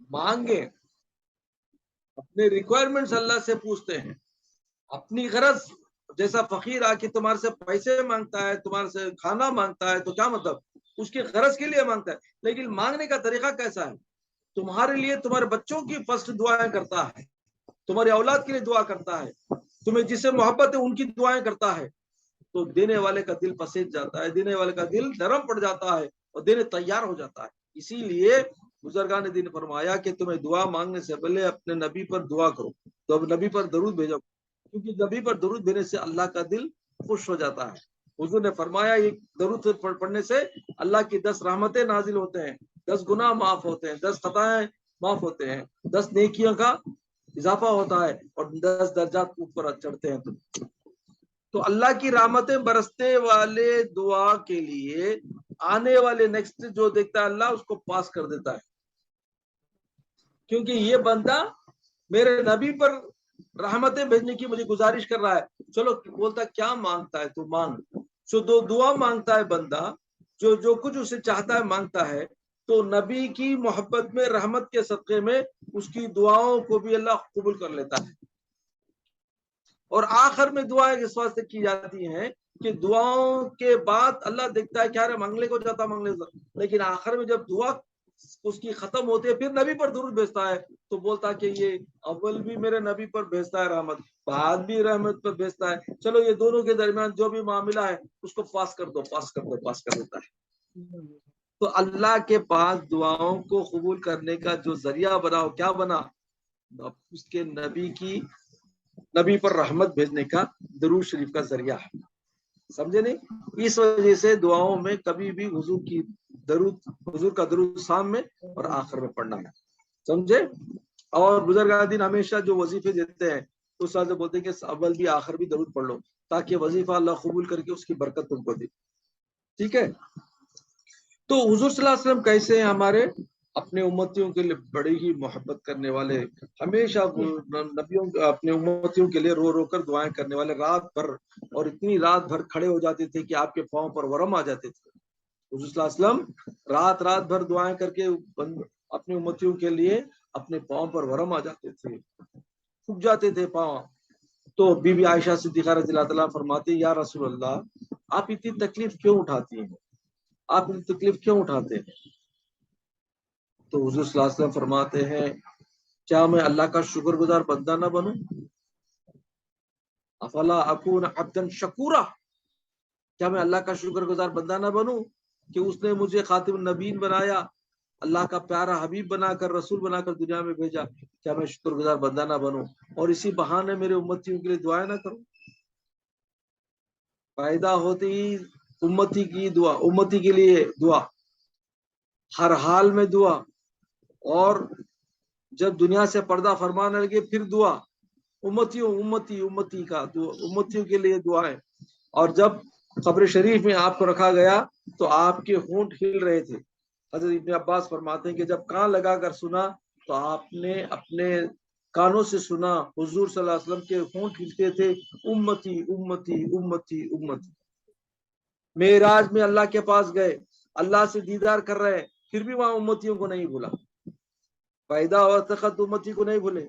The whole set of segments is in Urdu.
مانگے، اپنے ریکوائرمنٹس اللہ سے پوچھتے ہیں، اپنی غرض، جیسا فقیر آ کے تمہارے سے پیسے مانگتا ہے، تمہارے سے کھانا مانگتا ہے، تو کیا مطلب اس کی غرض کے لیے مانگتا ہے، لیکن مانگنے کا طریقہ کیسا ہے؟ تمہارے لیے تمہارے بچوں کی فرسٹ دعائیں کرتا ہے، تمہاری اولاد کے لیے دعا کرتا ہے، تمہیں جس سے محبت ہے ان کی دعائیں کرتا ہے، تو دینے والے کا دل پسند جاتا ہے، دینے والے کا دل نرم پڑ جاتا ہے اور دینے تیار ہو جاتا ہے۔ اسی لیے بزرگان نے دین فرمایا کہ تمہیں دعا مانگنے سے پہلے اپنے نبی پر دعا کرو، تو اب نبی پر درود بھیجو، کیونکہ نبی پر درود بھیجنے سے اللہ کا دل خوش ہو جاتا ہے۔ حضور نے فرمایا یہ درود پڑھنے سے اللہ کی 10 رحمتیں نازل ہوتے ہیں، 10 گناہ معاف ہوتے ہیں، 10 خطائیں معاف ہوتے ہیں، 10 نیکیوں کا اضافہ ہوتا ہے اور 10 درجات اوپر چڑھتے ہیں۔ تو اللہ کی رحمتیں برستے والے دعا کے لیے آنے والے نیکسٹ جو دیکھتا ہے اللہ اس کو پاس کر دیتا ہے، کیونکہ یہ بندہ میرے نبی پر رحمتیں بھیجنے کی مجھے گزارش کر رہا ہے۔ چلو بولتا کیا مانگتا ہے تو مانگ، جو دعا مانگتا ہے بندہ، جو کچھ اسے چاہتا ہے مانگتا ہے، تو نبی کی محبت میں، رحمت کے صدقے میں اس کی دعاؤں کو بھی اللہ قبول کر لیتا ہے۔ اور آخر میں دعائیں اس واسطے کی جاتی ہیں کہ دعاؤں کے بعد اللہ دیکھتا ہے کہ ارے منگلے کو جاتا منگلے کو، لیکن آخر میں جب دعا اس کی ختم ہوتی ہے پھر نبی پر درود بھیجتا ہے، تو بولتا کہ یہ اول بھی میرے نبی پر بھیجتا ہے رحمت، بعد بھی رحمت پر بھیجتا ہے، چلو یہ دونوں کے درمیان جو بھی معاملہ ہے اس کو پاس کر دو، پاس کر دو، پاس کر دیتا ہے۔ تو اللہ کے پاس دعاؤں کو قبول کرنے کا جو ذریعہ بنا ہو، کیا بنا؟ اس کے نبی پر رحمت بھیجنے کا درود شریف کا ذریعہ ہے، سمجھے نہیں؟ اس وجہ سے دعاؤں میں کبھی بھی حضور کا درود شام میں اور آخر میں پڑھنا ہے، سمجھے؟ اور بزرگان دین ہمیشہ جو وظیفے دیتے ہیں اس سے بولتے ہیں کہ اول بھی آخر بھی درود پڑھ لو، تاکہ وظیفہ اللہ قبول کر کے اس کی برکت تم کو دے، ٹھیک ہے؟ تو حضور صلی اللہ علیہ وسلم کیسے ہیں ہمارے؟ اپنے امتیوں کے لیے بڑی ہی محبت کرنے والے، ہمیشہ نبیوں اپنے امتیوں کے لیے رو رو کر دعائیں کرنے والے، رات بھر، اور اتنی رات بھر کھڑے ہو جاتے تھے کہ آپ کے پاؤں پر ورم آ جاتے تھے۔ حضور صلی اللہ علیہ وسلم رات بھر دعائیں کر کے اپنے امتیوں کے لیے اپنے پاؤں پر ورم آ جاتے تھے، پھک جاتے تھے پاؤں۔ تو بی بی عائشہ صدیقہ رضی اللہ تعالیٰ فرماتی یا رسول اللہ آپ اتنی تکلیف کیوں اٹھاتی ہیں، آپ اتنی تکلیف کیوں اٹھاتے ہیں؟ تو حضور صلی اللہ علیہ وسلم فرماتے ہیں کیا میں اللہ کا شکر گزار بندہ نہ بنوں؟ افلا اکون عبدا شکورا، کیا میں اللہ کا شکر گزار بندہ نہ بنوں کہ اس نے مجھے خاتم النبیین بنایا، اللہ کا پیارا حبیب بنا کر، رسول بنا کر دنیا میں بھیجا، کیا میں شکر گزار بندہ نہ بنوں اور اسی بہانے میرے امتیوں کے لیے دعائیں نہ کروں؟ پیدا ہوتے ہی امتی کی دعا، امتی کے لیے دعا، ہر حال میں دعا، اور جب دنیا سے پردہ فرمانے لگے پھر دعا، امتی کا دعا، امتیوں کے لیے دعائیں۔ اور جب قبر شریف میں آپ کو رکھا گیا تو آپ کے ہونٹ ہل رہے تھے، حضرت ابن عباس فرماتے ہیں کہ جب کان لگا کر سنا تو آپ نے اپنے کانوں سے سنا حضور صلی اللہ علیہ وسلم کے ہونٹ ہلتے تھے، امتی امتی امتی امتی۔ معراج میں اللہ کے پاس گئے، اللہ سے دیدار کر رہے ہیں، پھر بھی وہاں امتیوں کو نہیں بھولا، پیدا ہوا تخت امتی کو نہیں بھولے،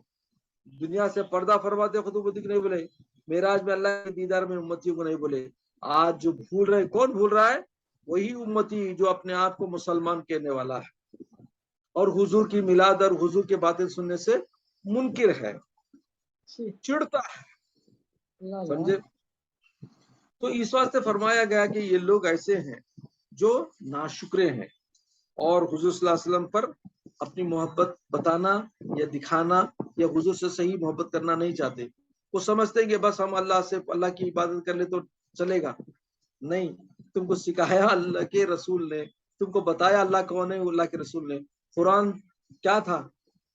دنیا سے پردہ فرماتے خود امتی کو نہیں بھولے، معراج میں اللہ کے دیدار میں امتیوں کو نہیں بھولے۔ آج جو بھول رہے، کون بھول رہا ہے؟ وہی امتی جو اپنے آپ کو مسلمان کہنے والا ہے اور حضور کی میلاد اور حضور کی باتیں سننے سے منکر ہے، چڑھتا ہے، سمجھے؟ تو اس واسطے فرمایا گیا کہ یہ لوگ ایسے ہیں جو ناشکرے ہیں اور حضور صلی اللہ علیہ وسلم پر اپنی محبت بتانا یا دکھانا یا حضور سے صحیح محبت کرنا نہیں چاہتے۔ وہ سمجھتے ہیں کہ بس ہم اللہ کی عبادت کر لے تو چلے گا، نہیں، تم کو سکھایا اللہ کے رسول نے، تم کو بتایا اللہ کون ہے، اللہ کے رسول نے۔ قرآن کیا تھا؟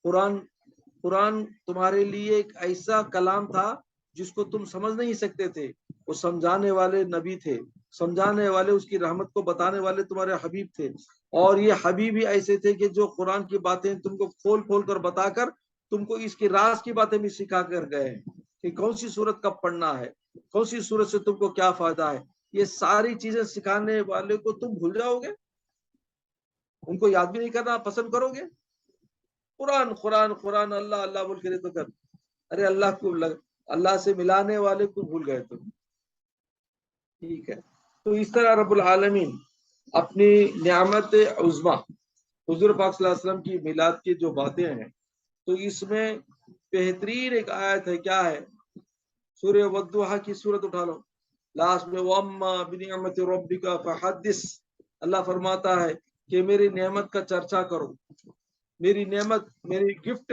قرآن تمہارے لیے ایک ایسا کلام تھا جس کو تم سمجھ نہیں سکتے تھے، وہ سمجھانے والے نبی تھے، سمجھانے والے، اس کی رحمت کو بتانے والے تمہارے حبیب تھے، اور یہ حبیب ہی ایسے تھے کہ جو قرآن کی باتیں تم کو کھول کھول کر بتا کر تم کو اس کی راز کی باتیں بھی سکھا کر گئے ہیں کہ کون سی صورت کب پڑھنا ہے، کون سی صورت سے تم کو کیا فائدہ ہے۔ یہ ساری چیزیں سکھانے والے کو تم بھول جاؤ گے، ان کو یاد بھی نہیں کرنا پسند کرو گے؟ قرآن قرآن قرآن اللہ اللہ بول کے تو کر. ارے اللہ سے ملانے والے کو بھول گئے تم. ٹھیک ہے. تو اس طرح رب العالمین اپنی نعمت عظما حضور پاک صلی اللہ علیہ وسلم کی میلاد کی جو باتیں ہیں، تو اس میں بہترین ایک آیت ہے. کیا ہے؟ سورہ والضحیٰ کی سورت اٹھا لو، لاسٹ میں وَأَمَّا بِنِعْمَتِ رَبِّكَ فَحَدِّثْ. اللہ فرماتا ہے کہ میری نعمت کا چرچا کرو، میری نعمت، میری گفٹ،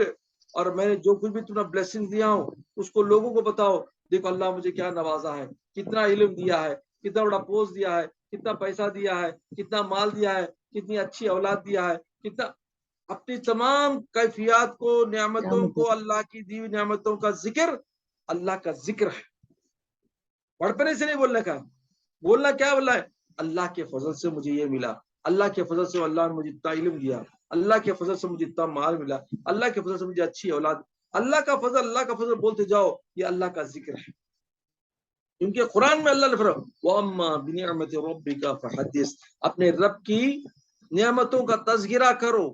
اور میں نے جو کچھ بھی تمہیں بلیسنگ دیا ہوں اس کو لوگوں کو بتاؤ. دیکھو اللہ مجھے کیا نوازا ہے، کتنا علم دیا ہے، کتنا بڑا پوسٹ دیا ہے، کتنا پیسہ دیا ہے، کتنا مال دیا ہے، کتنی اچھی اولاد دیا ہے، کتنا. اپنی تمام کیفیات کو، نعمتوں کو، اللہ کی دی ہوئی نعمتوں کا ذکر، اللہ کا ذکر ہے. بڑپنے سے نہیں بولنے کا. بولنا کیا بولا ہے؟ اللہ کے فضل سے مجھے یہ ملا، اللہ کے فضل سے اللہ نے مجھے اتنا علم دیا، اللہ کے فضل سے مجھے اتنا مال ملا، اللہ کے فضل سے مجھے اچھی اولاد. اللہ کا فضل، اللہ کا فضل بولتے جاؤ، یہ اللہ کا ذکر ہے. کیونکہ قرآن میں اللہ نے فرمایا وَأَمَّا بِنِعْمَتِ رَبِّكَ فَحَدِّثْ، اپنے رب کی نعمتوں کا تذکرہ کرو،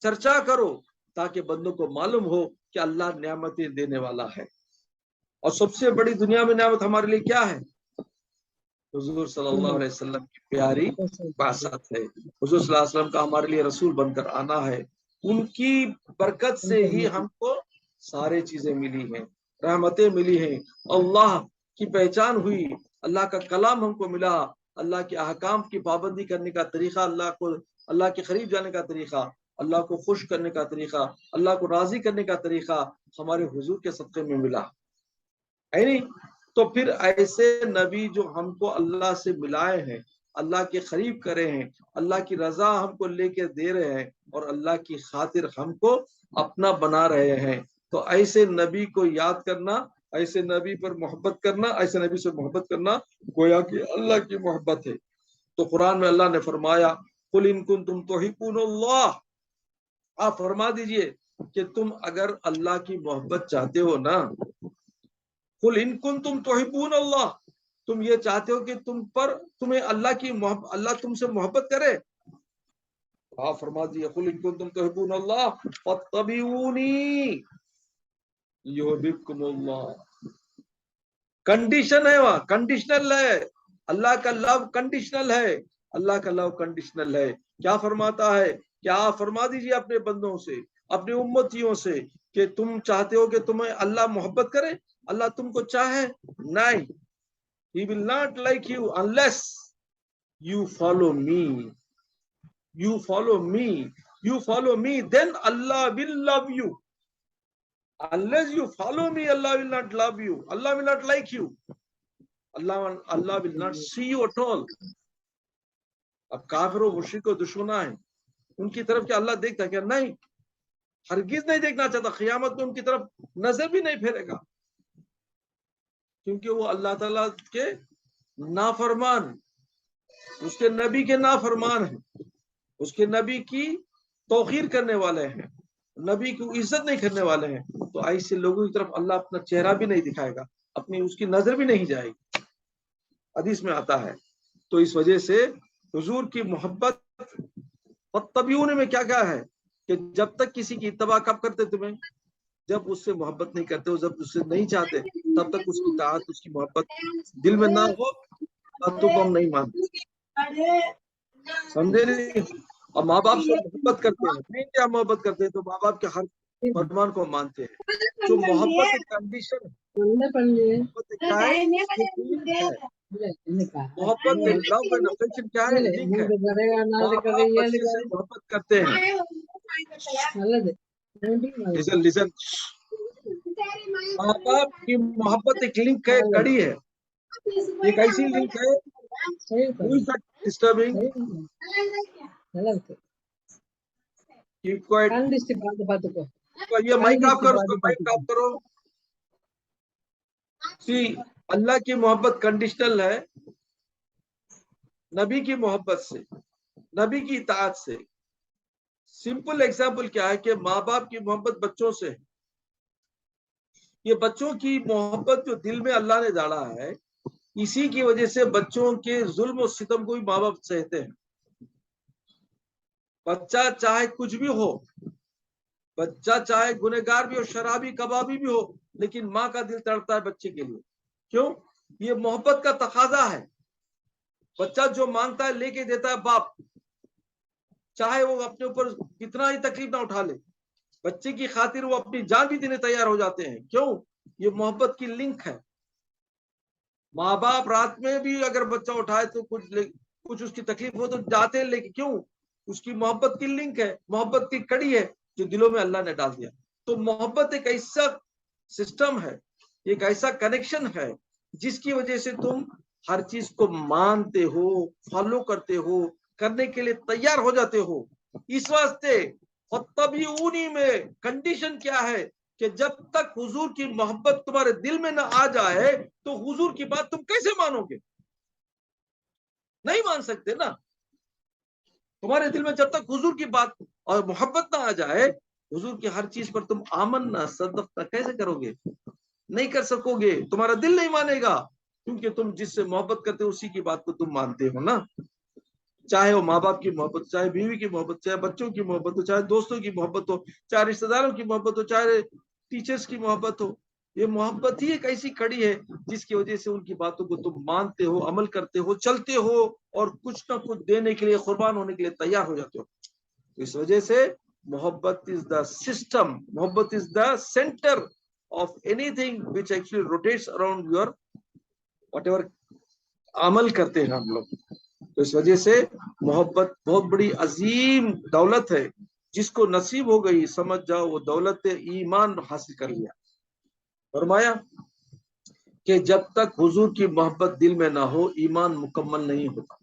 چرچا کرو، تاکہ بندوں کو معلوم ہو کہ اللہ نعمتیں دینے والا ہے. اور سب سے بڑی دنیا میں نعمت ہمارے لیے کیا ہے؟ حضور صلی اللہ علیہ وسلم کی پیاری بعثت ہے. حضور صلی اللہ علیہ وسلم کا ہمارے لیے رسول بن کر آنا ہے. ان کی برکت سے ہی ہم کو سارے چیزیں ملی ہیں، رحمتیں ملی ہیں، اللہ کی پہچان ہوئی، اللہ کا کلام ہم کو ملا، اللہ کے احکام کی پابندی کرنے کا طریقہ، اللہ کے قریب جانے کا طریقہ، اللہ کو خوش کرنے کا طریقہ، اللہ کو راضی کرنے کا طریقہ ہمارے حضور کے صدقے میں ملا ہے نہیں. تو پھر ایسے نبی جو ہم کو اللہ سے ملائے ہیں، اللہ کے قریب کرے ہیں، اللہ کی رضا ہم کو لے کے دے رہے ہیں، اور اللہ کی خاطر ہم کو اپنا بنا رہے ہیں، تو ایسے نبی کو یاد کرنا، ایسے نبی پر محبت کرنا، ایسے نبی سے محبت کرنا گویا کہ اللہ کی محبت ہے. تو قرآن میں اللہ نے فرمایا قُلْ إِن كُنتُمْ تُحِبُّونَ اللَّهَ، آپ فرما دیجئے کہ تم اگر اللہ کی محبت چاہتے ہو نا، قُلْ إِن كُنتُمْ تُحِبُّونَ اللَّهَ، تم یہ چاہتے ہو کہ تمہیں اللہ کی محبت، اللہ تم سے محبت کرے، آپ فرما دیجئے قُلْ إِن كُنتُمْ تُحِبُّونَ اللَّهَ فَاتَّبِعُونِي يُحْبِبْكُمُ اللَّهُ. کنڈیشن ہے، وہاں کنڈیشنل ہے. اللہ کا لو کنڈیشنل ہے، اللہ کا لو کنڈیشنل ہے. کیا فرماتا ہے؟ کیا آپ فرما دیجئے اپنے بندوں سے، اپنے امتیوں سے، کہ تم چاہتے ہو کہ تمہیں اللہ محبت کرے، اللہ تم کو چاہے؟ نہیں. He will not like you unless you follow me. You follow me. You follow me, then Allah will love you. Unless you follow me, Allah will not love you. Allah will not like you. Allah will not see you at all. اب کافر و مشرک و دشمنا ہیں، ان کی طرف کیا اللہ دیکھتا ہے؟ کیا نہیں، ہرگز نہیں دیکھنا چاہتا. قیامت میں ان کی طرف نظر بھی نہیں پھیرے گا، کیونکہ وہ اللہ تعالیٰ کے نافرمان، اس کے نبی کے نافرمان ہیں، اس کے نبی کی توقیر کرنے والے ہیں، نبی کو عزت نہیں کرنے والے ہیں. تو ایسے لوگوں کی طرف اللہ اپنا چہرہ بھی نہیں دکھائے گا، اپنی اس کی نظر بھی نہیں جائے گی، حدیث میں آتا ہے. تو اس وجہ سے حضور کی محبت تبیون میں کیا کیا ہے کہ جب تک کسی کی اتباع کب کرتے تمہیں؟ جب اس سے محبت نہیں کرتے ہو، جب اس سے نہیں چاہتے، تب تک اس کی اطاعت، اس کی محبت دل میں نہ ہو، باتوں کو ہم نہیں مانتے. سمجھے نہیں؟ اور ماں باپ سے محبت کرتے ہیں، نہیں کیا محبت کرتے ہیں تو ماں باپ کے ہر فرمان کو مانتے ہیں. جو محبت ایک کنڈیشن ہے، محبت کیا ہے؟ محبت لو اینڈ افیکشن کیا ہے؟ لنک ہے. ماں باپ بچے سے محبت کرتے ہیں. لسن، ماں باپ کی محبت ایک لنک ہے، کڑی ہے، ایک ایسی لنک ہے. ڈسٹربنگ یہ مائک آف کرو، اس کو مائک آف کرو. اللہ کی محبت کنڈیشنل ہے نبی کی محبت سے، نبی کی اطاعت سے. سمپل ایگزامپل کیا ہے کہ ماں باپ کی محبت بچوں سے، یہ بچوں کی محبت جو دل میں اللہ نے ڈالا ہے، اسی کی وجہ سے بچوں کے ظلم و ستم کو بھی ماں باپ سہتے ہیں. بچہ چاہے کچھ بھی ہو، بچہ چاہے گنہگار بھی ہو، شرابی کبابی بھی ہو، لیکن ماں کا دل تڑپتا ہے بچے کے لیے. کیوں؟ یہ محبت کا تقاضا ہے. بچہ جو مانگتا ہے لے کے دیتا ہے باپ، چاہے وہ اپنے اوپر کتنا ہی تکلیف نہ اٹھا لے، بچے کی خاطر وہ اپنی جان بھی دینے تیار ہو جاتے ہیں. کیوں؟ یہ محبت کی لنک ہے. ماں باپ رات میں بھی اگر بچہ اٹھائے تو کچھ اس کی تکلیف ہو تو جاتے ہیں، لیکن کیوں؟ اس کی محبت کی لنک ہے، محبت کی کڑی ہے جو دلوں میں اللہ نے ڈال دیا. تو محبت ایک ایسا سسٹم ہے، ایک ایسا کنیکشن ہے جس کی وجہ سے تم ہر چیز کو مانتے ہو، فالو کرتے ہو، کرنے کے لیے تیار ہو جاتے ہو. اس واسطے فَاتَّبِعُونِی میں کنڈیشن کیا ہے کہ جب تک حضور کی محبت تمہارے دل میں نہ آ جائے تو حضور کی بات تم کیسے مانو گے؟ نہیں مان سکتے نا. تمہارے دل میں جب تک حضور کی بات اور محبت نہ آ جائے، حضور کی ہر چیز پر تم آمن نہ صدق نہ کیسے کرو گے؟ نہیں کر سکو گے. تمہارا دل نہیں مانے گا، کیونکہ تم جس سے محبت کرتے ہو اسی کی بات کو تم مانتے ہو نا. چاہے وہ ماں باپ کی محبت، چاہے بیوی کی محبت، چاہے بچوں کی محبت ہو، چاہے دوستوں کی محبت ہو، چاہے رشتہ داروں کی محبت ہو، چاہے ٹیچرز کی محبت ہو. یہ محبت ہی ایک ایسی کڑی ہے جس کی وجہ سے ان کی باتوں کو تم مانتے ہو، عمل کرتے ہو، چلتے ہو اور کچھ نہ کچھ دینے کے لیے، قربان ہونے کے لیے تیار ہو جاتے ہو. اس وجہ سے محبت از دا سسٹم، محبت از دا centre of any thing which actually rotates around your what ever عمل کرتے ہیں ہم لوگ. تو اس وجہ سے محبت بہت بڑی عظیم دولت ہے، جس کو نصیب ہو گئی سمجھ جاؤ وہ دولت ایمان حاصل کر لیا. فرمایا کہ جب تک حضور کی محبت دل میں نہ ہو ایمان مکمل نہیں ہوتا.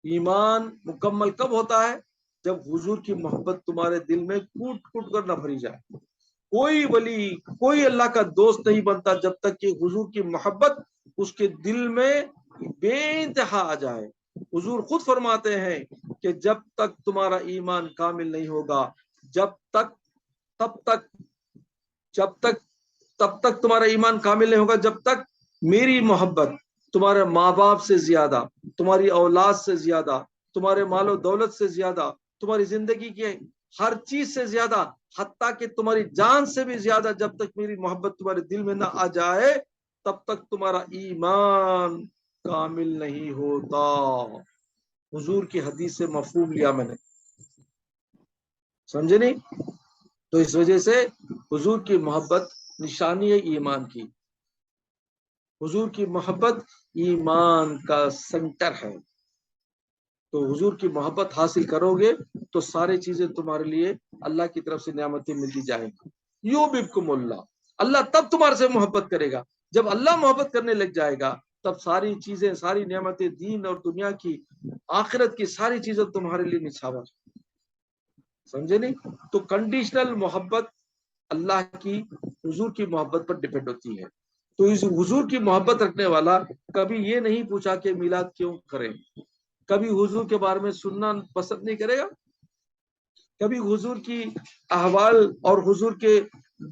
ایمان مکمل کب ہوتا ہے؟ جب حضور کی محبت تمہارے دل میں کوٹ کوٹ کر نہ بھری جائے. کوئی ولی، کوئی اللہ کا دوست نہیں بنتا جب تک کہ حضور کی محبت اس کے دل میں بے انتہا آ جائے. حضور خود فرماتے ہیں کہ جب تک تمہارا ایمان کامل نہیں ہوگا، تب تک تمہارا ایمان کامل نہیں ہوگا جب تک میری محبت تمہارے ماں باپ سے زیادہ، تمہاری اولاد سے زیادہ، تمہارے مال و دولت سے زیادہ، تمہاری زندگی کے ہر چیز سے زیادہ، حتیٰ کہ تمہاری جان سے بھی زیادہ جب تک میری محبت تمہارے دل میں نہ آ جائے تب تک تمہارا ایمان کامل نہیں ہوتا. حضور کی حدیث سے مفہوم لیا میں نے، سمجھے نہیں؟ تو اس وجہ سے حضور کی محبت نشانی ہے ایمان کی. حضور کی محبت ایمان کا سینٹر ہے. تو حضور کی محبت حاصل کرو گے تو ساری چیزیں تمہارے لیے اللہ کی طرف سے نعمتیں ملتی جائیں گی. یحببکم اللہ، اللہ تب تمہارے سے محبت کرے گا. جب اللہ محبت کرنے لگ جائے گا تب ساری چیزیں، ساری نعمتیں، دین اور دنیا کی، آخرت کی ساری چیزیں تمہارے لیے نچھاور. سمجھے نہیں؟ تو کنڈیشنل محبت اللہ کی، حضور کی محبت پر ڈیپینڈ ہوتی ہے. تو اس حضور کی محبت رکھنے والا کبھی یہ نہیں پوچھا کہ میلاد کیوں کریں، کبھی حضور کے بارے میں سننا پسند نہیں کرے گا، کبھی حضور کی احوال اور حضور کے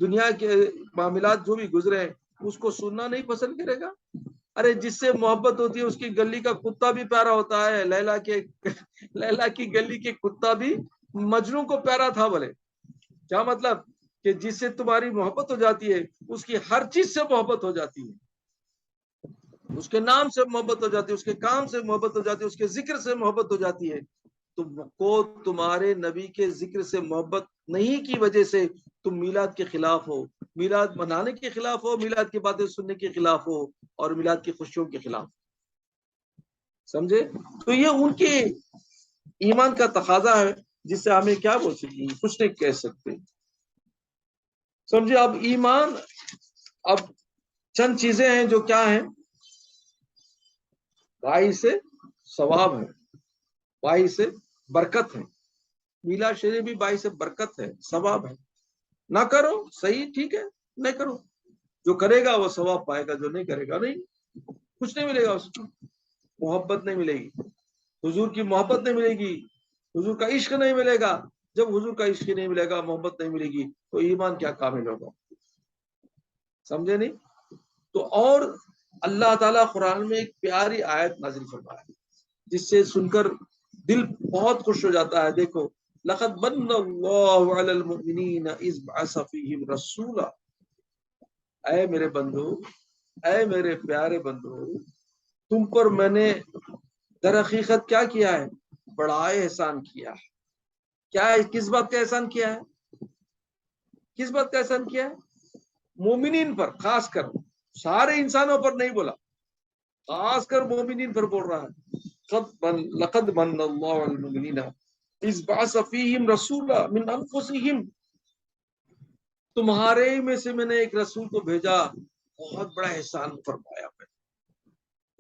دنیا کے معاملات جو بھی گزرے ہیں اس کو سننا نہیں پسند کرے گا. ارے جس سے محبت ہوتی ہے اس کی گلی کا کتا بھی پیارا ہوتا ہے. لیلا کی گلی کے کتا بھی مجنوں کو پیارا تھا. بولے کیا مطلب؟ کہ جس سے تمہاری محبت ہو جاتی ہے اس کی ہر چیز سے محبت ہو جاتی ہے، اس کے نام سے محبت ہو جاتی ہے، اس کے کام سے محبت ہو جاتی ہے، اس کے ذکر سے محبت ہو جاتی ہے. تم کو تمہارے نبی کے ذکر سے محبت نہیں کی وجہ سے تم میلاد کے خلاف ہو، میلاد منانے کے خلاف ہو، میلاد کی باتیں سننے کے خلاف ہو اور میلاد کی خوشیوں کے خلاف. سمجھے؟ تو یہ ان کے ایمان کا تقاضا ہے جس سے ہمیں کیا بول سکتے، کچھ نہیں کہہ سکتے. سمجھے؟ اب ایمان، اب چند چیزیں ہیں جو کیا ہیں، باعث ثواب ہے، باعث برکت ہے. میلاد شریف بھی باعث برکت ہے، ثواب ہے. نہ کرو صحیح، ٹھیک ہے، نہیں کرو. جو کرے گا وہ ثواب پائے گا، جو نہیں کرے گا نہیں، کچھ نہیں ملے گا اس کو. محبت نہیں ملے گی، حضور کی محبت نہیں ملے گی، حضور کا عشق نہیں ملے گا. جب حضور کا عشق نہیں ملے گا، محبت نہیں ملے گی تو ایمان کیا کامل ہوگا؟ سمجھے نہیں؟ تو اور اللہ تعالیٰ قرآن میں ایک پیاری آیت نازل فرمایا جس سے سن کر دل بہت خوش ہو جاتا ہے. دیکھو لقد من اللہ علی المؤمنین اذ بعث فیہم رسولا، اے میرے بندو، اے میرے پیارے بندو، تم پر میں نے در حقیقت کیا کیا ہے؟ بڑا احسان کیا ہے۔ کیا ہے؟ کس بات کا احسان کیا ہے؟ کس بات کا احسان کیا ہے؟ مومنین پر، خاص کر، سارے انسانوں پر نہیں بولا، خاص کر مومنین پر بول رہا ہے۔ لقد من اللہ علی المؤمنین اذ بعث فیہم رسولا من انفسہم، تمہارے میں سے میں نے ایک رسول کو بھیجا، بہت بڑا احسان فرمایا میں۔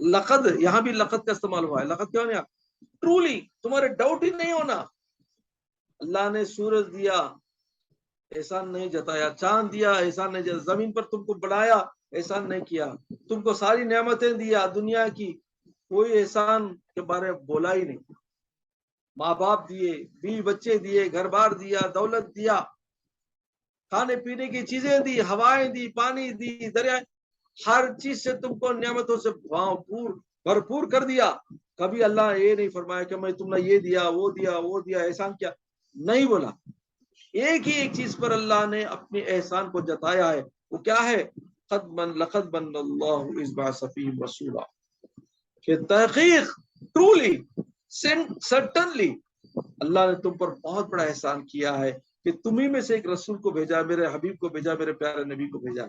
لقد، یہاں بھی لقد کا استعمال ہوا ہے۔ لقد کیا ہونا؟ ٹرولی، تمہارے ڈاؤٹ ہی نہیں ہونا۔ اللہ نے سورج دیا، احسان نہیں جتایا، چاند دیا، احسان نہیں جتایا، زمین پر تم کو بڑھایا، احسان نہیں کیا، تم کو ساری نعمتیں دیا دنیا کی، کوئی احسان کے بارے میں بولا ہی نہیں۔ ماں باپ دیے، بیوی بچے دیے، گھر بار دیا، دولت دیا، کھانے پینے کی چیزیں دی، ہوائیں دی، پانی دی، دریا، ہر چیز سے تم کو نعمتوں سے بھرپور کر دیا۔ کبھی اللہ نے یہ نہیں فرمایا کہ میں تم نے یہ دیا، وہ دیا، وہ دیا، احسان کیا، نہیں بولا۔ ایک ہی ایک چیز پر اللہ نے اپنے احسان کو جتایا ہے، وہ کیا ہے؟ لقد من اللہ اذ بعث فیہم رسولا، کہ تحقیق، ٹرولی، سرٹنلی اللہ نے تم پر بہت بڑا احسان کیا ہے کہ تمہیں میں سے ایک رسول کو بھیجا، میرے حبیب کو بھیجا، میرے پیارے نبی کو بھیجا۔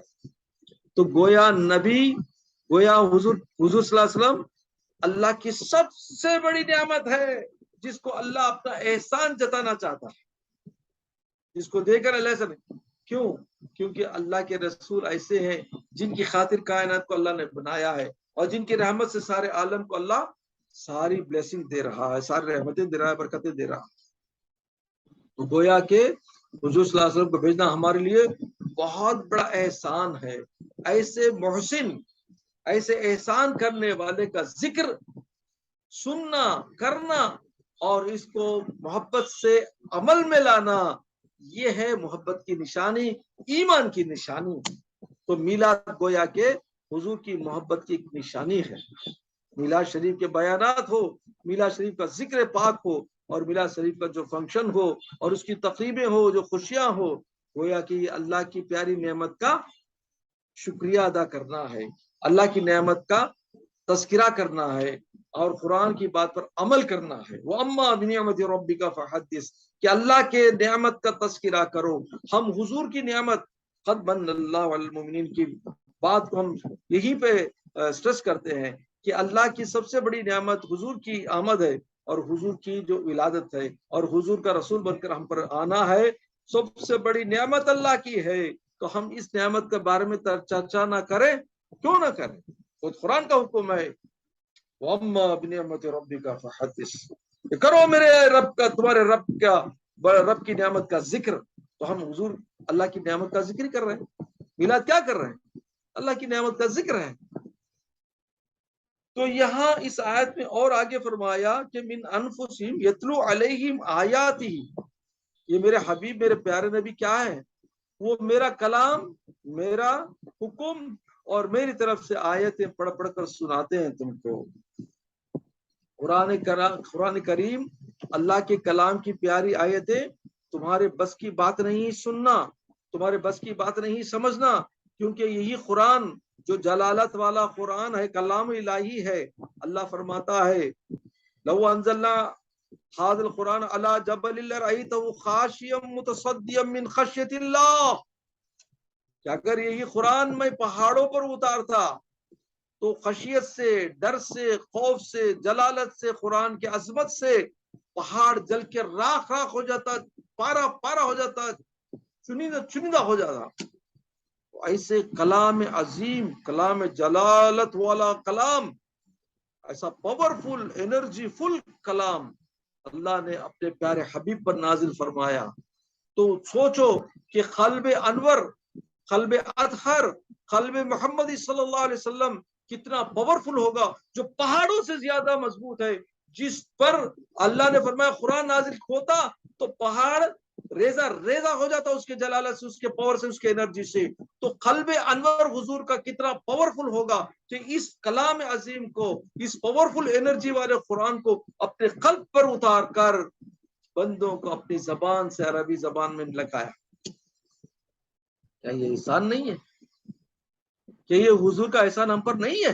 تو گویا نبی، گویا حضور صلی اللہ علیہ وسلم اللہ کی سب سے بڑی نعمت ہے، جس کو اللہ اپنا احسان جتانا چاہتا ہے، جس کو دے کر اللہ سے نہیں۔ کیوں؟ کیونکہ اللہ کے رسول ایسے ہیں جن کی خاطر کائنات کو اللہ نے بنایا ہے، اور جن کی رحمت سے سارے عالم کو اللہ ساری بلیسنگ دے رہا ہے، ساری رحمتیں دے رہا ہے، برکتیں دے رہا ہے۔ تو گویا کہ حضور صلی اللہ علیہ وسلم کو بھیجنا ہمارے لیے بہت بڑا احسان ہے۔ ایسے محسن، ایسے احسان کرنے والے کا ذکر سننا، کرنا، اور اس کو محبت سے عمل میں لانا، یہ ہے محبت کی نشانی، ایمان کی نشانی۔ تو میلاد گویا کہ حضور کی محبت کی ایک نشانی ہے۔ میلاد شریف کے بیانات ہو، میلاد شریف کا ذکر پاک ہو، اور میلاد شریف کا جو فنکشن ہو اور اس کی تقریبیں ہو، جو خوشیاں ہو، گویا کہ یہ اللہ کی پیاری نعمت کا شکریہ ادا کرنا ہے، اللہ کی نعمت کا تذکرہ کرنا ہے، اور قرآن کی بات پر عمل کرنا ہے۔ وَأَمَّا بِنِعْمَةِ رَبِّكَ فَحَدِّثْ، کہ اللہ کے نعمت کا تذکرہ کرو۔ ہم حضور کی نعمت، قد من اللہ علی المؤمنین کی بات کو ہم یہیں پہ سٹریس کرتے ہیں کہ اللہ کی سب سے بڑی نعمت حضور کی آمد ہے، اور حضور کی جو ولادت ہے، اور حضور کا رسول بن کر ہم پر آنا ہے، سب سے بڑی نعمت اللہ کی ہے۔ تو ہم اس نعمت کے بارے میں چرچا نہ کریں، کیوں نہ کریں؟ خود قرآن کا حکم ہے، وَأَمَّا بِنِعْمَةِ رَبِّكَ فَحَدِّثْ، کرو میرے رب کا، تمہارے رب کی نعمت کا ذکر۔ تو ہم حضور اللہ کی نعمت کا ذکر کر رہے ہیں، میلاد کیا کر رہے ہیں؟ اللہ کی نعمت کا ذکر ہے۔ تو یہاں اس آیت میں اور آگے فرمایا کہ من انفسہم یتلو علیہم آیاتہ، یہ میرے حبیب، میرے پیارے نبی کیا ہے؟ وہ میرا کلام، میرا حکم، اور میری طرف سے آیتیں پڑھ پڑھ کر سناتے ہیں تم کو۔ قرآن کریم اللہ کے کلام کی پیاری آیتیں تمہارے بس کی بات نہیں سننا، تمہارے بس کی بات نہیں سمجھنا، کیونکہ یہی قرآن جو جلالت والا قرآن ہے، کلام الہی ہے۔ اللہ فرماتا ہے لو انزلنا هذا القرآن على جبل لرأيته خاشعا متصدعا من خشية الله، کہ اگر یہی قرآن میں پہاڑوں پر اتارتا تو خشیت سے، ڈر سے، خوف سے، جلالت سے، قرآن کی عظمت سے پہاڑ جل کے راکھ راکھ ہو جاتا، پارا پارا ہو جاتا، چنیدہ ہو جاتا۔ ایسے کلام عظیم، کلام جلالت والا کلام، ایسا پاورفل، انرجی فل کلام اللہ نے اپنے پیارے حبیب پر نازل فرمایا۔ تو سوچو کہ قلب انور، قلب اطہر، قلب محمدی صلی اللہ علیہ وسلم کتنا پاورفل ہوگا، جو پہاڑوں سے زیادہ مضبوط ہے، جس پر اللہ نے فرمایا قرآن نازل ہوتا تو پہاڑ ریزہ ریزہ ہو جاتا، اس کے جلالت سے، اس کے پاور سے، اس کے انرجی سے۔ تو قلب انور حضور کا کتنا پاورفل ہوگا کہ اس کلام عظیم کو، اس پاورفل انرجی والے قرآن کو اپنے قلب پر اتار کر بندوں کو اپنی زبان سے عربی زبان میں لگایا. کیا یہ احسان نہیں ہے؟ کہ یہ حضور کا احسان ہم پر نہیں ہے؟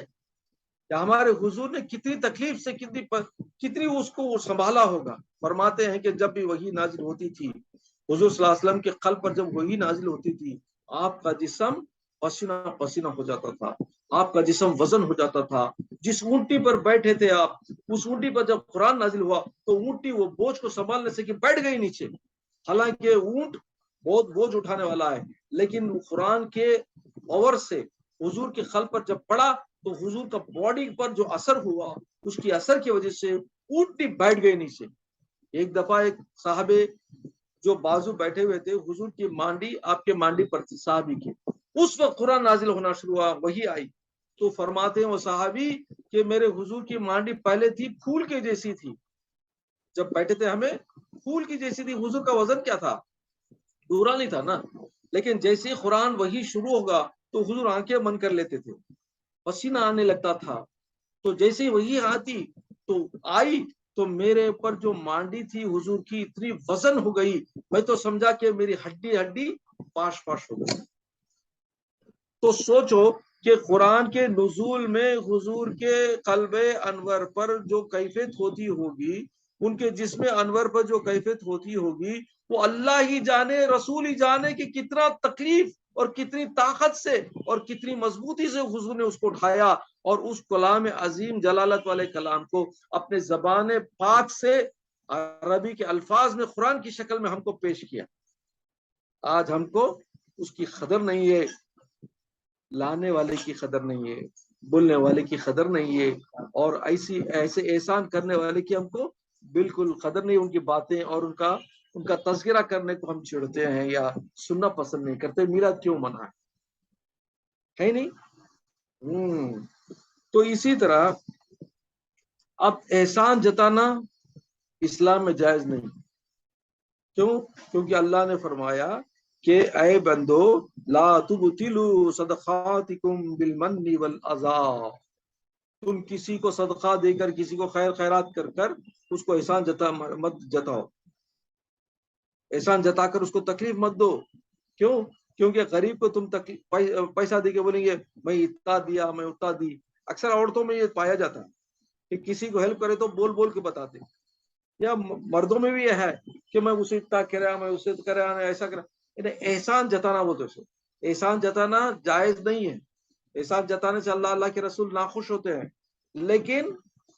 کہ ہمارے حضور نے کتنی تکلیف سے کتنی اس کو سنبھالا ہوگا. فرماتے ہیں کہ جب بھی وحی نازل ہوتی تھی حضور صلی اللہ علیہ وسلم کے قلب پر، جب وحی نازل ہوتی تھی آپ کا جسم پسینہ پسینہ ہو جاتا تھا، آپ کا جسم وزن ہو جاتا تھا. جس اونٹی پر بیٹھے تھے آپ، اس اونٹی پر جب قرآن نازل ہوا تو اونٹی وہ بوجھ کو سنبھالنے سے کہ بیٹھ گئی نیچے. حالانکہ اونٹ بہت بوجھ اٹھانے والا ہے، لیکن قرآن کے پاور سے حضور کے قلب پر جب پڑا تو حضور کا باڈی پر جو اثر ہوا، اس کی اثر کی وجہ سے اونٹی بیٹھ گئی نیچے. ایک دفعہ ایک صحابے جو بازو بیٹھے ہوئے تھے، حضور کی مانڈی آپ کے مانڈی پر تھی صحابی کی. اس وقت قرآن نازل ہونا شروع ہوا، وہی آئی. تو فرماتے ہیں وہ صحابی کہ میرے حضور کی مانڈی پہلے تھی پھول کے جیسی تھی، جب بیٹھے تھے ہمیں پھول کی جیسی تھی. حضور کا وزن کیا تھا؟ دورا نہیں تھا نا. لیکن جیسے ہی قرآن وہی شروع ہوگا تو حضور آنکھیں بند کر لیتے تھے، پسینہ آنے لگتا تھا. تو جیسے ہی وہی آتی تو آئی تو میرے اوپر جو مانڈی تھی حضور کی اتنی وزن ہو گئی، میں تو سمجھا کہ میری ہڈی ہڈی پاش پاش ہو گئی. تو سوچو کہ قرآن کے نزول میں حضور کے قلب انور پر جو کیفیت ہوتی ہوگی، ان کے جسم انور پر جو کیفیت ہوتی ہوگی، وہ اللہ ہی جانے، رسول ہی جانے کہ کتنا تکلیف اور کتنی طاقت سے اور کتنی مضبوطی سے حضور نے اس کو اٹھایا اور اس کلام عظیم جلالت والے کلام کو اپنے زبان پاک سے عربی کے الفاظ میں قرآن کی شکل میں ہم کو پیش کیا. آج ہم کو اس کی قدر نہیں ہے، لانے والے کی قدر نہیں ہے، بولنے والے کی قدر نہیں ہے، اور ایسے احسان کرنے والے کی ہم کو بالکل قدر نہیں. ان کی باتیں اور ان کا تذکرہ کرنے کو ہم چھیڑتے ہیں یا سننا پسند نہیں کرتے. میلاد کیوں منع ہے نہیں؟ تو اسی طرح اب احسان جتانا اسلام میں جائز نہیں. کیوں؟ کیونکہ اللہ نے فرمایا کہ اے بندو لا تبطلوا صدقاتکم بالمن والاذى، تم کسی کو صدقہ دے کر، کسی کو خیر خیرات کر کر اس کو احسان مت جتاؤ، احسان جتا کر اس کو تکلیف مت دو. کیوں؟ کیونکہ غریب کو تم پیسہ دے کے بولیں گے میں اتنا دیا، میں اتنا دی. اکثر عورتوں میں یہ پایا جاتا ہے کہ کسی کو ہیلپ کرے تو بول بول کے بتاتے، یا مردوں میں بھی یہ ہے کہ میں اسے اتنا کرا، میں اسے کرا، ایسا کرا. احسان جتانا بولتے ہیں، احسان جتانا جائز نہیں ہے. احسان جتانے سے اللہ کے رسول ناخوش ہوتے ہیں. لیکن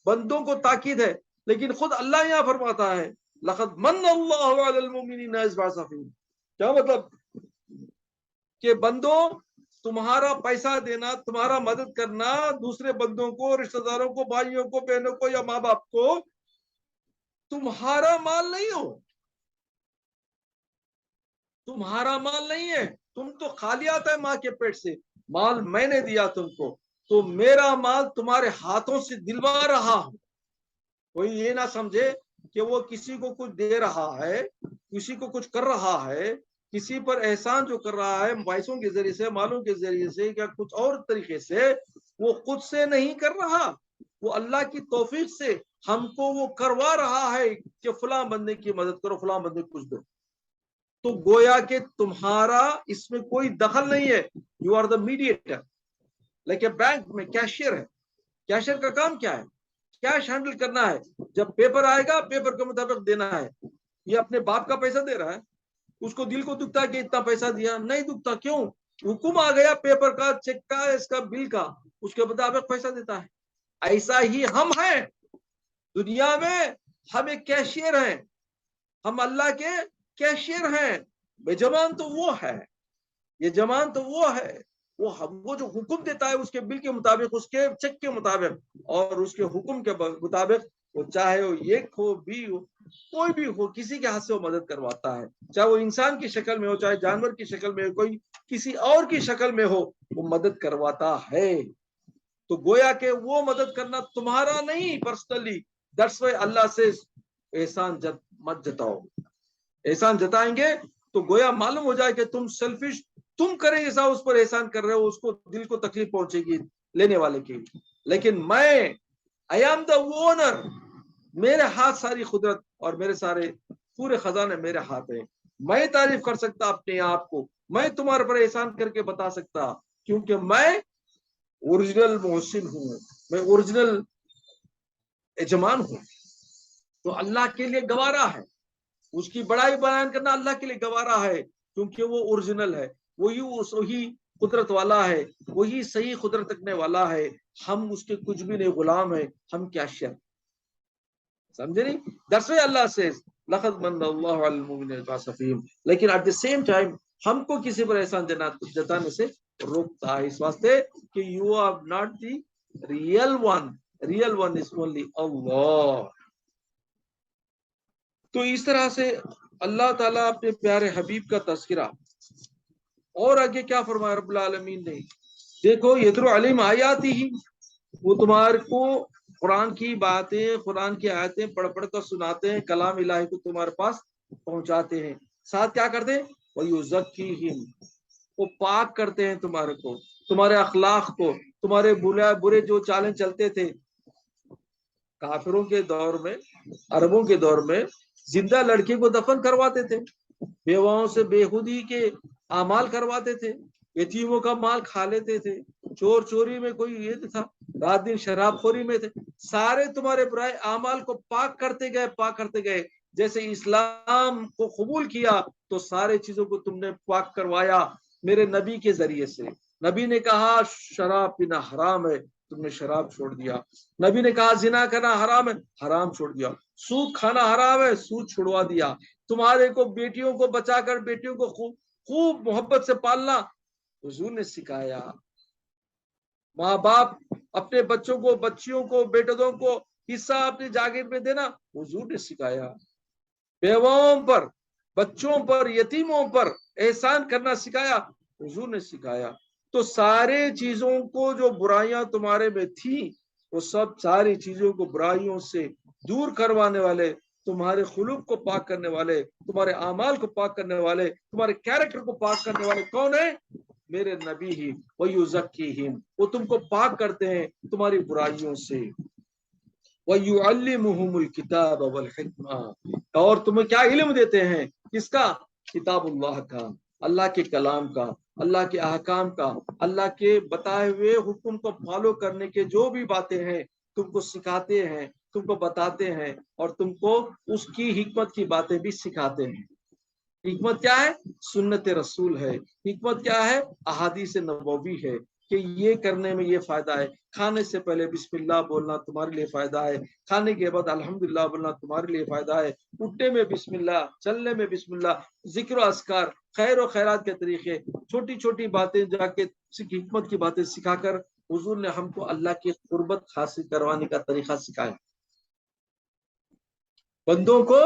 بندوں کو تاکید ہے، لیکن خود اللہ یہاں فرماتا ہے لقد من اللہ علی المؤمنین اذ بعث فیہم. کیا مطلب؟ کہ بندوں تمہارا پیسہ دینا، تمہارا مدد کرنا دوسرے بندوں کو، رشتہ داروں کو، بھائیوں کو، بہنوں کو یا ماں باپ کو تمہارا مال نہیں ہو، تمہارا مال نہیں ہے. تم تو خالی آتا ہے ماں کے پیٹ سے، مال میں نے دیا تم کو، تو میرا مال تمہارے ہاتھوں سے دلوا رہا ہوں. کوئی یہ نہ سمجھے کہ وہ کسی کو کچھ دے رہا ہے، کسی کو کچھ کر رہا ہے، کسی پر احسان جو کر رہا ہے پیسوں کے ذریعے سے، مالوں کے ذریعے سے یا کچھ اور طریقے سے، وہ خود سے نہیں کر رہا، وہ اللہ کی توفیق سے ہم کو وہ کروا رہا ہے کہ فلاں بندے کی مدد کرو، فلاں بندے کو کچھ دو. تو گویا کہ تمہارا اس میں کوئی دخل نہیں ہے. You are the mediator. لیکن بینک میں کیشیئر ہے، کیشیئر کا کام کیا ہے؟ کیش ہینڈل کرنا ہے. جب پیپر آئے گا پیپر کے مطابق دینا ہے. یہ اپنے باپ کا پیسہ دے رہا ہے، اس کو دل کو دکھتا ہے کہ اتنا پیسہ دیا؟ نہیں دکھتا. کیوں؟ حکم آ گیا پیپر کا، چیک کا، اس کا بل کا، اس کے مطابق پیسہ دیتا ہے. ایسا ہی ہم ہیں دنیا میں، ہم ایک کیشیئر ہیں، ہم اللہ کے کیشیئر ہیں. بےجمان تو وہ ہے، یہ جمان تو وہ ہے، وہ جو حکم دیتا ہے اس کے بل کے مطابق، اس کے چیک کے مطابق اور اس کے حکم کے مطابق، وہ چاہے وہ ایک ہو، بھی ہو، کوئی بھی ہو، کسی کے ہاتھ سے وہ مدد کرواتا ہے. چاہے وہ انسان کی شکل میں ہو، چاہے جانور کی شکل میں ہو، کوئی کسی اور کی شکل میں ہو، وہ مدد کرواتا ہے. تو گویا کہ وہ مدد کرنا تمہارا نہیں پرسنلی. دیٹس وائی اللہ سے احسان مت جتاؤ. احسان جتائیں گے تو گویا معلوم ہو جائے کہ تم سیلفش، تم کریں ایسا اس پر احسان کر رہے ہو، اس کو دل کو تکلیف پہنچے گی لینے والے کی. لیکن میں I am the owner، میرے ہاتھ ساری قدرت اور میرے سارے پورے خزانے میرے ہاتھ ہیں. میں تعریف کر سکتا اپنے آپ کو, میں تمہارے پر احسان کر کے بتا سکتا, کیونکہ میں اوریجنل محسن ہوں, میں اوریجنل یجمان ہوں. تو اللہ کے لیے گوارا ہے, اس کی بڑائی بیان کرنا اللہ کے لیے گوارا ہے, کیونکہ وہ اوریجنل ہے, وہی قدرت والا ہے, وہی صحیح قدرت رکھنے والا ہے. ہم اس کے کچھ بھی نہیں, غلام ہیں, ہم کیا شر, سمجھے نہیں. That's why Allah says لَقَدْ مَنَّ اللَّهُ عَلَى الْمُؤْمِنِينَ وَالْمُؤْمِنَاتِ, لیکن at the same time ہم کو کسی پر احسان جتانے سے روکتا ہے, اس واسطے کہ you are not the real one is only Allah. تو اس طرح سے اللہ تعالیٰ اپنے پیارے حبیب کا تذکرہ, اور آگے کیا فرمایا رب العالمین نے, دیکھو یتلو علیہم آیاتہ, وہ تمہارے کو قرآن کی باتیں, قرآن کی آیتیں پڑھ پڑھ کر سناتے ہیں, کلام الہی کو تمہارے پاس پہنچاتے ہیں. ساتھ کیا کرتے ہیں, وَيُزَكِّيهِمْ, وہ پاک کرتے ہیں تمہارے کو, تمہارے اخلاق کو, تمہارے برے جو چالیں چلتے تھے کافروں کے دور میں, عربوں کے دور میں زندہ لڑکے کو دفن کرواتے تھے, بیواؤں سے بےخودی کے اعمال کرواتے تھے, یتیموں کا مال کھا لیتے تھے, چور چوری میں کوئی یہ تھا, رات دن شراب خوری میں تھے. سارے تمہارے برائے اعمال کو پاک کرتے گئے. جیسے اسلام کو قبول کیا تو سارے چیزوں کو تم نے پاک کروایا میرے نبی کے ذریعے سے. نبی نے کہا شراب پینا حرام ہے, تم نے شراب چھوڑ دیا. نبی نے کہا زنا کرنا حرام ہے, حرام چھوڑ دیا. سود کھانا حرام ہے, سود چھڑوا دیا. تمہارے کو بیٹیوں کو بچا کر بیٹیوں کو خوب محبت سے پالنا حضور نے سکھایا. ماں باپ اپنے بچوں کو, بچیوں کو, بیٹوں کو حصہ اپنی جاگیر میں دینا حضور نے سکھایا. بیواؤں پر, بچوں پر, یتیموں پر احسان کرنا سکھایا حضور نے سکھایا. تو سارے چیزوں کو جو برائیاں تمہارے میں تھیں وہ سب ساری چیزوں کو برائیوں سے دور کروانے والے, تمہارے خلوق کو پاک کرنے والے, تمہارے اعمال کو پاک کرنے والے, تمہارے کیریکٹر کو پاک کرنے والے کون ہیں؟ میرے نبی ہی. وَيُزَكِّيهِمْ, وہ تم کو پاک کرتے ہیں تمہاری برائیوں سے. وَيُعَلِّمُهُمُ الْكِتَابَ وَالْحِكْمَةَ, اور تمہیں کیا علم دیتے ہیں, کس کا؟ کتاب اللہ کا, اللہ کے کلام کا, اللہ کے احکام کا, اللہ کے بتائے ہوئے حکم کو فالو کرنے کے جو بھی باتیں ہیں تم کو سکھاتے ہیں, تم کو بتاتے ہیں, اور تم کو اس کی حکمت کی باتیں بھی سکھاتے ہیں. حکمت کیا ہے؟ سنت رسول ہے. حکمت کیا ہے؟ احادیث نبوی ہے, کہ یہ کرنے میں یہ فائدہ ہے. کھانے سے پہلے بسم اللہ بولنا تمہارے لیے فائدہ ہے, کھانے کے بعد الحمدللہ بولنا تمہارے لیے فائدہ ہے, اٹھنے میں بسم اللہ, چلنے میں بسم اللہ, ذکر و اذکار, خیر و خیرات کے طریقے, چھوٹی چھوٹی باتیں جا کے حکمت کی باتیں سکھا کر حضور نے ہم کو اللہ کی قربت حاصل کروانے کا طریقہ سکھایا. بندوں کو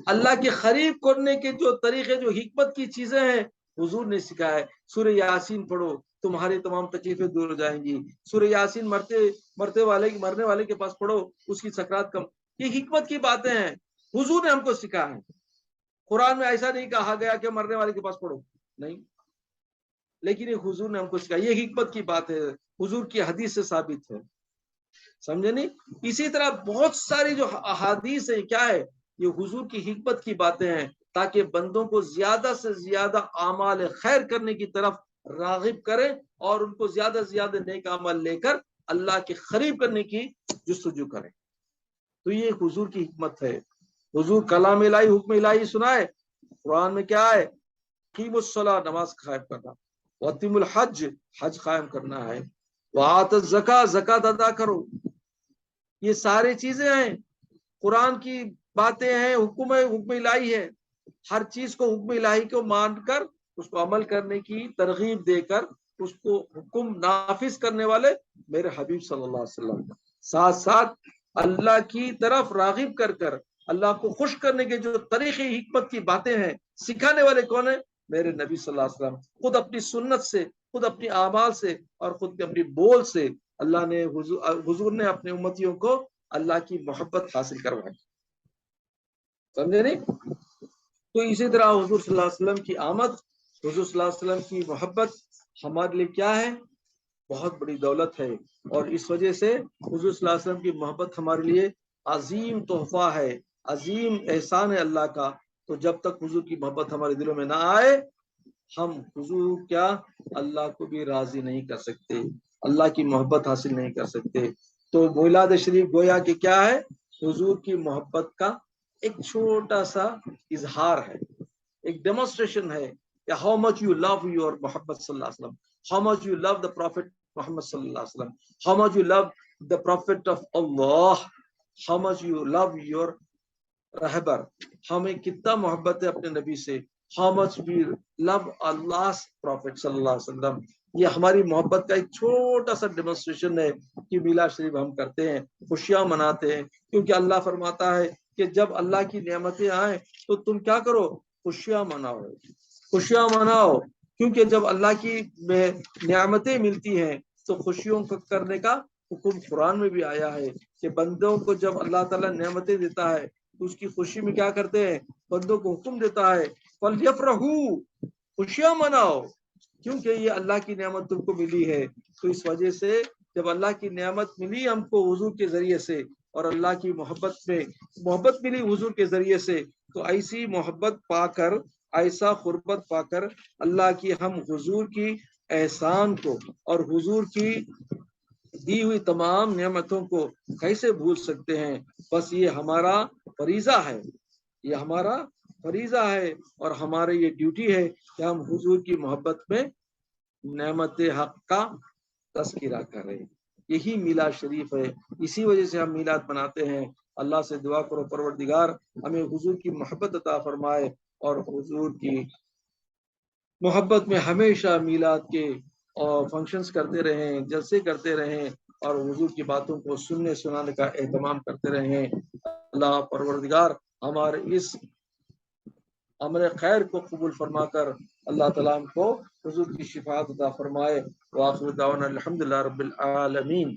اللہ کے قریب کرنے کے جو طریقے, جو حکمت کی چیزیں ہیں حضور نے سکھایا ہے. سورہ یاسین پڑھو, تمہاری تمام تکلیفیں دور ہو جائیں گی. سورہ یاسین مرنے والے کے پاس پڑھو, اس کی سکرات کم. یہ حکمت کی باتیں ہیں, حضور نے ہم کو سکھایا ہے. قرآن میں ایسا نہیں کہا گیا کہ مرنے والے کے پاس پڑھو, نہیں, لیکن یہ حضور نے ہم کو سکھایا. یہ حکمت کی بات ہے, حضور کی حدیث سے ثابت ہے, سمجھے نہیں. اسی طرح بہت ساری جو احادیث ہیں کیا ہے, یہ حضور کی حکمت کی باتیں ہیں, تاکہ بندوں کو زیادہ سے زیادہ اعمال خیر کرنے کی طرف راغب کریں, اور ان کو زیادہ سے زیادہ نیک عمل لے کر اللہ کے قریب کرنے کی جستجو کریں. تو یہ حضور کی حکمت ہے. حضور کلام الہی, حکم الہی سنائے. قرآن میں کیا ہے؟ قیم الصلاۃ, نماز قائم کرنا. واتم الحج, حج قائم کرنا ہے. وآت الزکاۃ, زکات ادا کرو. یہ ساری چیزیں ہیں, قرآن کی باتیں ہیں, حکم الہی ہے. ہر چیز کو حکم الہی کو مان کر اس کو عمل کرنے کی ترغیب دے کر اس کو حکم نافذ کرنے والے میرے حبیب صلی اللہ علیہ وسلم. ساتھ ساتھ اللہ کی طرف راغب کر کر اللہ کو خوش کرنے کے جو طریقے حکمت کی باتیں ہیں سکھانے والے کون ہیں؟ میرے نبی صلی اللہ علیہ وسلم. خود اپنی سنت سے, خود اپنی اعمال سے, اور خود اپنی بول سے اللہ نے, حضور نے اپنے امتیوں کو اللہ کی محبت حاصل کروائی. سمجھے نہیں؟ تو اسی طرح حضور صلی اللہ علیہ وسلم کی آمد, حضور صلی اللہ علیہ وسلم کی محبت ہمارے لیے کیا ہے؟ بہت بڑی دولت ہے. اور اس وجہ سے حضور صلی اللہ علیہ وسلم کی محبت ہمارے لیے عظیم تحفہ ہے, عظیم احسان ہے اللہ کا. تو جب تک حضور کی محبت ہمارے دلوں میں نہ آئے ہم حضور کیا اللہ کو بھی راضی نہیں کر سکتے، اللہ کی محبت حاصل نہیں کر سکتے۔ تو میلاد شریف گویا کہ کیا ہے، حضور کی محبت کا ایک چھوٹا سا اظہار ہے، ایک ڈیمونسٹریشن ہے کہ how much you love your Muhammad صلی اللہ علیہ وسلم، how much you love the prophet Muhammad صلی اللہ علیہ وسلم، how much you love the prophet of Allah, how much you love your رہبر، ہمیں کتنا محبت ہے اپنے نبی سے، how much we love Allah prophet صلی اللہ علیہ وسلم۔ یہ ہماری محبت کا ایک چھوٹا سا ڈیمونسٹریشن ہے کہ میلاد شریف ہم کرتے ہیں، خوشیاں مناتے ہیں، کیونکہ اللہ فرماتا ہے کہ جب اللہ کی نعمتیں آئیں تو تم کیا کرو، خوشیاں مناؤ، خوشیاں مناؤ، کیونکہ جب اللہ کی نعمتیں ملتی ہیں تو خوشیوں کرنے کا حکم قرآن میں بھی آیا ہے کہ بندوں کو جب اللہ تعالیٰ نعمتیں دیتا ہے تو اس کی خوشی میں کیا کرتے ہیں، بندوں کو حکم دیتا ہے فَلْيَفْرَحُوا، خوشیاں مناؤ، کیونکہ یہ اللہ کی نعمت تم کو ملی ہے۔ تو اس وجہ سے جب اللہ کی نعمت ملی ہم کو حضور کے ذریعے سے اور اللہ کی محبت ملی حضور کے ذریعے سے، تو ایسی محبت پا کر، ایسا قربت پا کر اللہ کی ہم حضور کی احسان کو اور حضور کی دی ہوئی تمام نعمتوں کو کیسے بھول سکتے ہیں؟ بس یہ ہمارا فریضہ ہے، یہ ہمارا فریضہ ہے اور ہماری یہ ڈیوٹی ہے کہ ہم حضور کی محبت میں نعمت حق کا تذکرہ کریں۔ یہی میلاد شریف ہے، اسی وجہ سے ہم میلاد مناتے ہیں۔ اللہ سے دعا کرو پروردگار ہمیں حضور کی محبت عطا فرمائے اور حضور کی محبت میں ہمیشہ میلاد کے اور فنکشنز کرتے رہیں، جلسے کرتے رہیں اور حضور کی باتوں کو سننے سنانے کا اہتمام کرتے رہیں۔ اللہ پروردگار ہمارے اس عمل خیر کو قبول فرما کر اللہ تعالیٰ ہم کو حضور کی شفاعت عطا فرمائے۔ وآخر دعوانا الحمدللہ رب العالمین۔